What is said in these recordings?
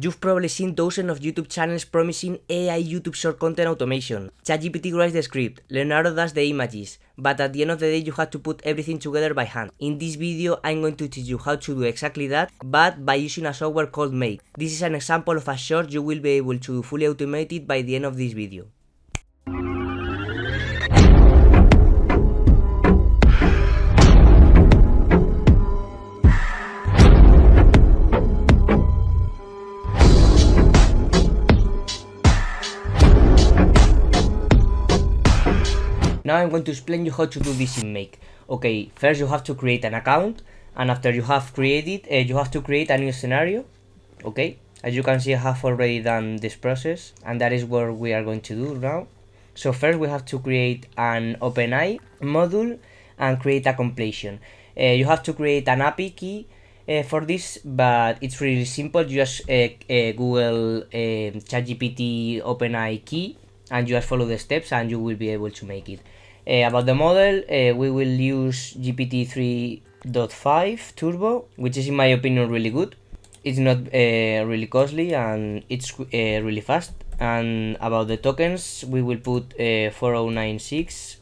You've probably seen dozens of YouTube channels promising AI YouTube short content automation. ChatGPT writes the script, Leonardo does the images, but at the end of the day you have to put everything together by hand. In this video I'm going to teach you how to do exactly that, but by using a software called Make. This is an example of a short you will be able to fully automate it by the end of this video. Now I'm going to explain you how to do this in Make. Okay, first you have to create an account, and after you have created you have to create a new scenario. Okay, as you can see I have already done this process, and that is what we are going to do now. So first we have to create an OpenAI module and create a completion. You have to create an API key for this, but it's really simple. You just Google ChatGPT OpenAI key and you just follow the steps and you will be able to make it. About the model, we will use GPT 3.5 Turbo, which is in my opinion really good. It's not really costly and it's really fast. And about the tokens, we will put 4096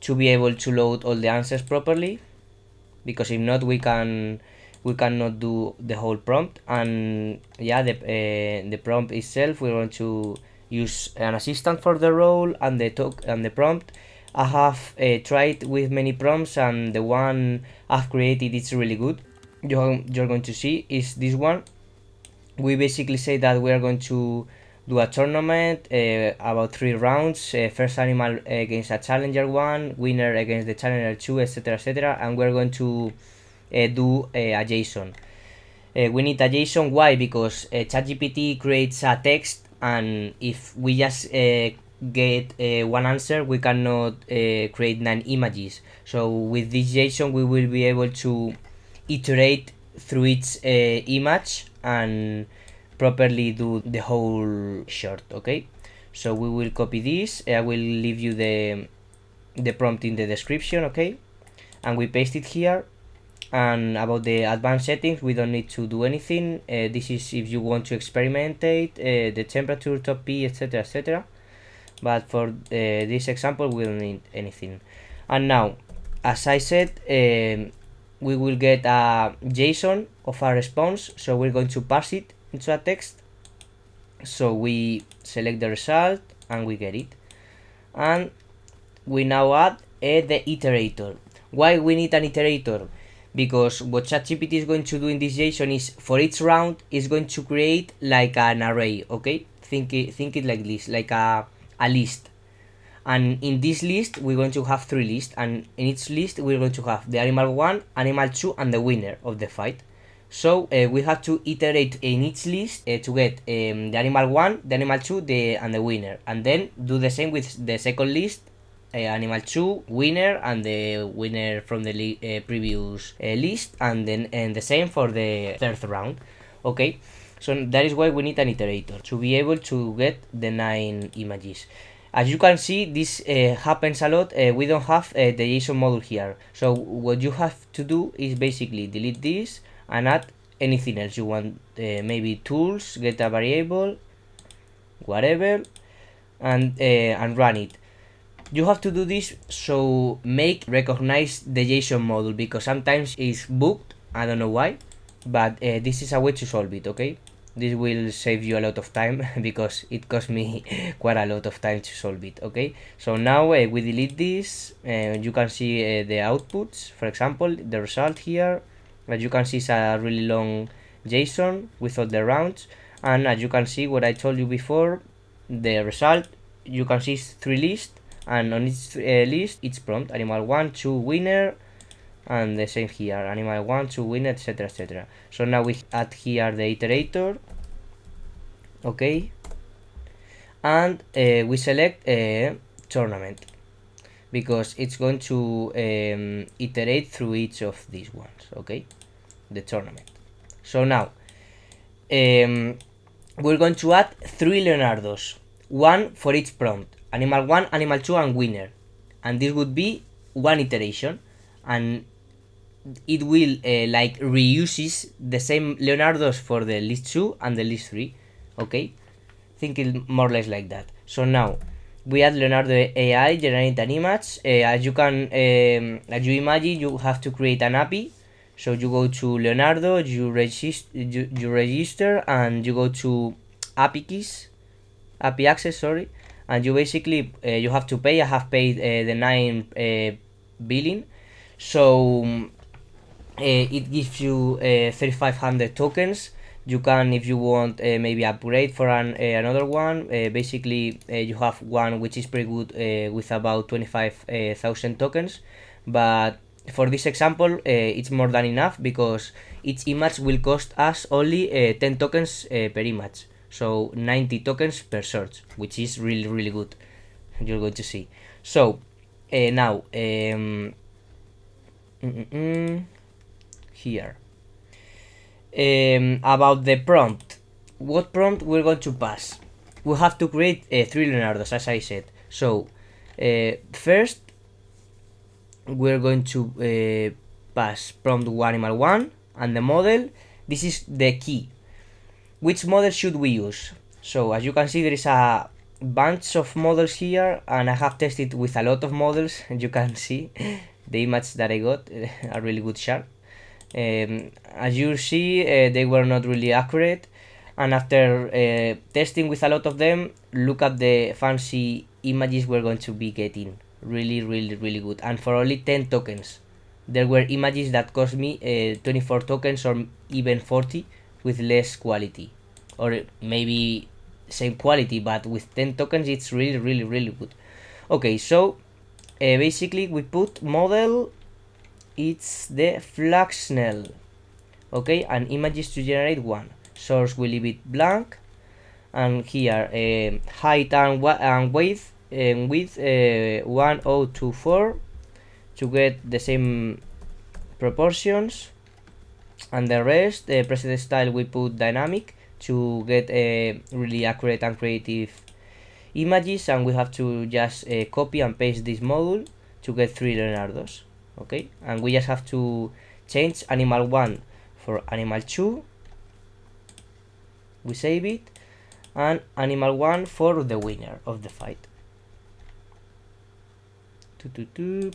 to be able to load all the answers properly, because if not we cannot do the whole prompt. And yeah, the prompt itself, we're going to use an assistant for the role and the prompt. I have tried with many prompts, and the one I've created is really good. You're going to see is this one. We basically say that we are going to do a tournament about 3 rounds, first animal against a challenger 1, winner against the challenger 2, etc, etc, and we're going to do a JSON. We need a JSON. Why? Because ChatGPT creates a text, and if we just get one answer, we cannot create 9 images. So with this JSON we will be able to iterate through each image and properly do the whole short. Okay, so we will copy this. I will leave you the prompt in the description. Okay, and we paste it here. And about the advanced settings, we don't need to do anything. This is if you want to experimentate the temperature, top P, etc, etc, but for this example we don't need anything. And now, as I said, we will get a JSON of our response, so we're going to pass it into a text. So we select the result and we get it, and we now add the iterator. Why we need an iterator? Because what ChatGPT is going to do in this JSON is, for each round, is going to create like an array. Okay, think it like this, like a list. And in this list we're going to have 3 lists, and in each list we're going to have the animal 1, animal 2, and the winner of the fight. So we have to iterate in each list to get the animal 1, the animal 2, and the winner, and then do the same with the second list, animal 2, winner, and the winner from the previous list, and then the same for the third round. Okay, so that is why we need an iterator, to be able to get the 9 images. As you can see, this happens a lot. We don't have the JSON module here, so what you have to do is basically delete this and add anything else you want, maybe tools, get a variable, whatever, and run it. You have to do this so Make recognize the JSON module, because sometimes it's bugged. I don't know why, but this is a way to solve it. Okay, this will save you a lot of time because it cost me quite a lot of time to solve it. Okay, so now we delete this. You can see the outputs. For example, the result here, as you can see, is a really long JSON with all the rounds, and as you can see what I told you before, the result, you can see 3 lists, and on each list it's prompt animal 1, 2, winner, and the same here, animal 1, 2, winner, etc, etc. So now we add here the iterator. Okay, and we select tournament, because it's going to iterate through each of these ones. Okay, the tournament. So now we're going to add 3 Leonardos, 1 for each prompt, animal 1, animal 2, and winner, and this would be 1 iteration. And it will like reuses the same Leonardos for the list 2 and the list 3. Okay, think it more or less like that. So now we add Leonardo AI, generate an image. As you can, as you imagine, you have to create an API. So you go to Leonardo, you register, and you go to API keys, API access, sorry, and you basically you have to pay. I have paid the 9 billing, so it gives you 3500 tokens. You can, if you want, maybe upgrade for another one. Basically you have one which is pretty good with about 25,000 tokens, but for this example it's more than enough because each image will cost us only 10 tokens per image, so 90 tokens per search, which is really really good. You're going to see. So now here about the prompt, what prompt we're going to pass. We have to create 3 Leonardos, as I said. So first we're going to pass prompt animal 1 and the model. This is the key. Which model should we use? So as you can see, there is a bunch of models here, and I have tested with a lot of models, and you can see the image that I got a really good shot. As you see, they were not really accurate, and after testing with a lot of them, look at the fancy images we're going to be getting. Really really really good, and for only 10 tokens. There were images that cost me 24 tokens or even 40 with less quality, or maybe same quality, but with 10 tokens it's really really really good. Okay, so basically we put model, it's the Flaxnell. Okay, and images to generate 1. Source we leave it blank, and here height and width 1024 to get the same proportions, and the rest preset style we put dynamic to get really accurate and creative images, and we have to just copy and paste this module to get 3 Leonardos. Okay, and we just have to change animal 1 for animal 2, we save it, and animal 1 for the winner of the fight.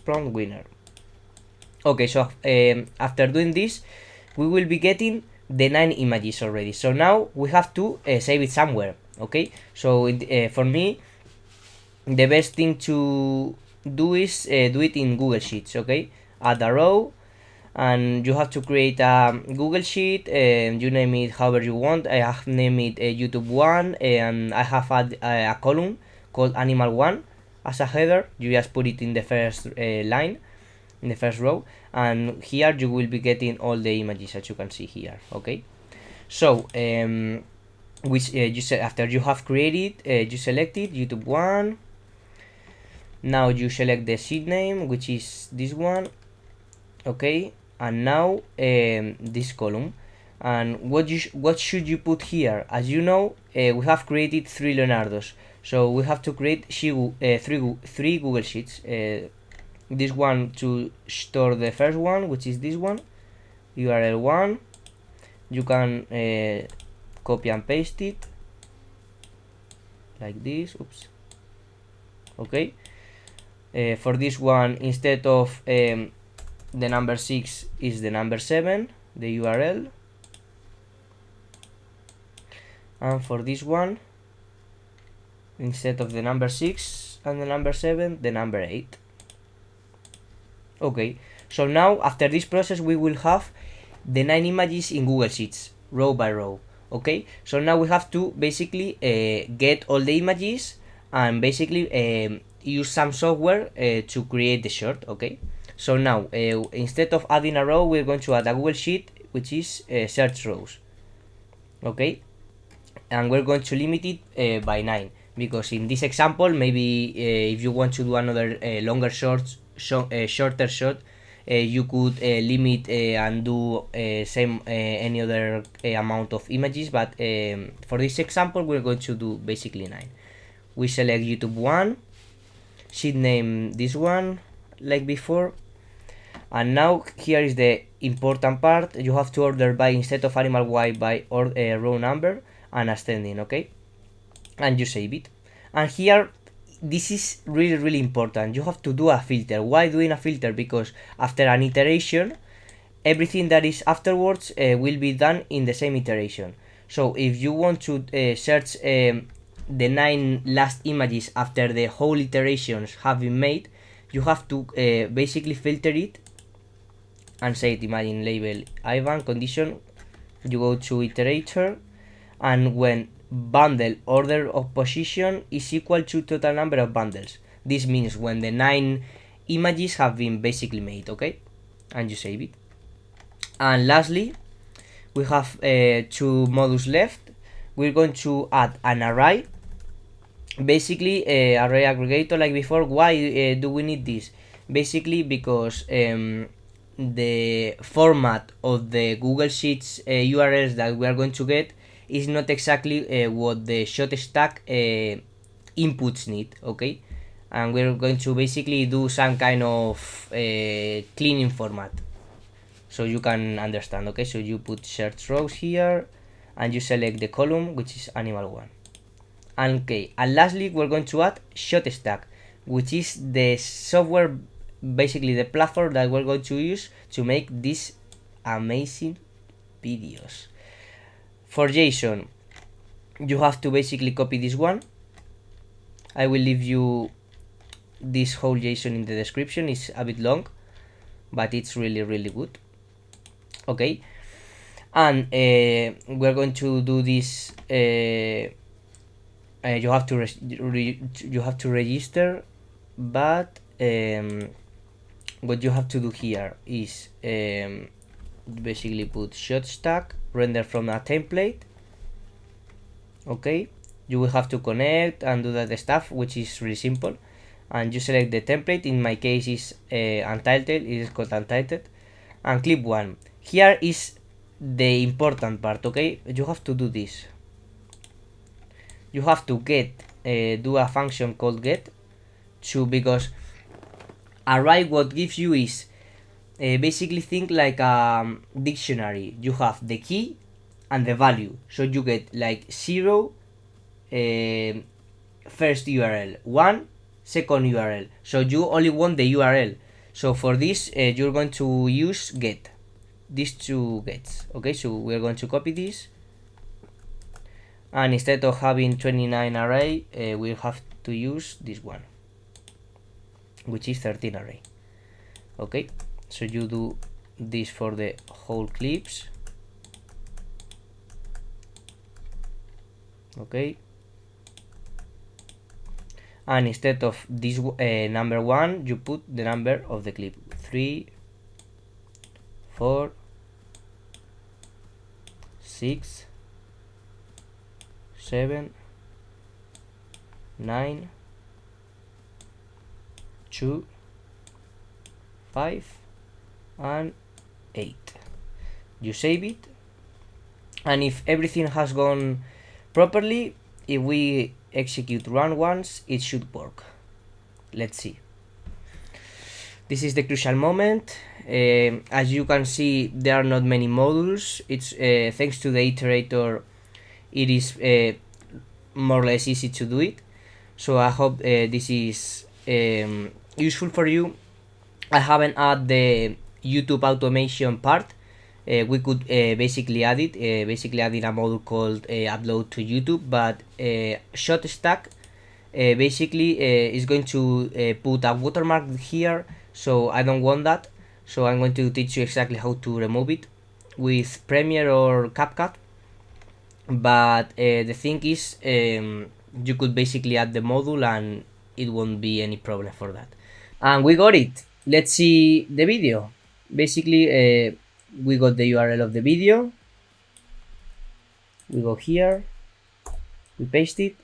Prompt winner. Okay, so after doing this we will be getting the 9 images already. So now we have to save it somewhere. Okay, so for me the best thing to do is do it in Google Sheets. Okay, add a row, and you have to create a Google Sheet, and you name it however you want. I have named it YouTube 1, and I have added a column called animal 1 as a header. You just put it in the first line, in the first row, and here you will be getting all the images as you can see here. Okay, so which you said after you have created, you select it, YouTube 1. Now you select the seed name, which is this one. Okay, and now this column, and what should you put here? As you know, we have created 3 Leonardos, so we have to create three Google Sheets. This one to store the first one, which is this one, URL 1. You can copy and paste it like this. Oops. Okay, for this one, instead of the number 6 is the number 7, the URL, and for this one, instead of the number 6 and the number 7, the number 8. Okay, so now after this process we will have the 9 images in Google Sheets, row by row. Okay, so now we have to basically get all the images and basically use some software to create the short. Okay, so now instead of adding a row, we're going to add a Google Sheet which is search rows. Okay, and we're going to limit it by 9, because in this example maybe if you want to do another longer shorter short, you could limit and do same any other amount of images, but for this example we're going to do basically 9. We select YouTube 1, sheet name this one like before, And now here is the important part. You have to order by, instead of animal y, by row number and ascending, okay? And you save it. And here, this is really important. You have to do a filter. Why doing a filter? Because after an iteration, everything that is afterwards will be done in the same iteration. So if you want to search the 9 last images after the whole iterations have been made, you have to basically filter it and say it, imagine label Ivan condition, you go to iterator, and when bundle order of position is equal to total number of bundles, this means when the 9 images have been basically made, okay? And you save it. And lastly, we have 2 modules left. We're going to add an array, basically array aggregator like before. Why do we need this? Basically because the format of the Google Sheets URLs that we are going to get is not exactly what the Shotstack inputs need, okay? And we're going to basically do some kind of cleaning format, so you can understand, okay? So you put search rows here, and you select the column, which is animal 1. And okay, and lastly, we're going to add Shotstack, which is the software, basically the platform that we're going to use to make these amazing videos. For JSON, you have to basically copy this one. I will leave you this whole JSON in the description. It's a bit long, but it's really good, okay? And we're going to do this. You have to register, but what you have to do here is basically put Shotstack, render from a template, okay? You will have to connect and do that stuff, which is really simple. And you select the template. In my case is untitled, it is called untitled, and clip 1. Here is the important part, okay? You have to do this. You have to get do a function called get to, because array what gives you is basically think like a dictionary. You have the key and the value, so you get like 0 first URL, 1 second URL, so you only want the URL. So for this you're going to use get, these 2 gets, okay? So we're going to copy this, and instead of having 29 array, we'll have to use this one, which is 13 array, okay? So you do this for the whole clips, okay? And instead of this number 1, you put the number of the clip, 3, 4, 6, 7, 9, 2, 5, and 8. You save it, and if everything has gone properly, if we execute run once, it should work. Let's see. This is the crucial moment. As you can see, there are not many modules. It's thanks to the iterator, it is more or less easy to do it. So I hope this is useful for you. I haven't added the YouTube automation part. We could basically add it, basically adding a module called upload to YouTube, but Shotstack basically is going to put a watermark here, so I don't want that. So I'm going to teach you exactly how to remove it with Premiere or CapCut. But the thing is, you could basically add the module and it won't be any problem for that. And we got it. Let's see the video. Basically, we got the URL of the video. We go here, we paste it,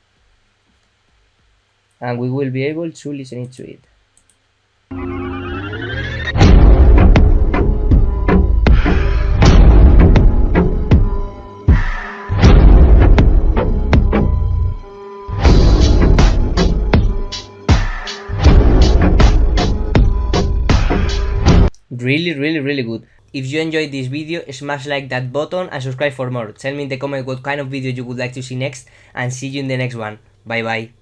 and we will be able to listen to it. really good. If you enjoyed this video, smash like that button and subscribe for more. Tell me in the comment what kind of video you would like to see next, and see you in the next one. Bye bye.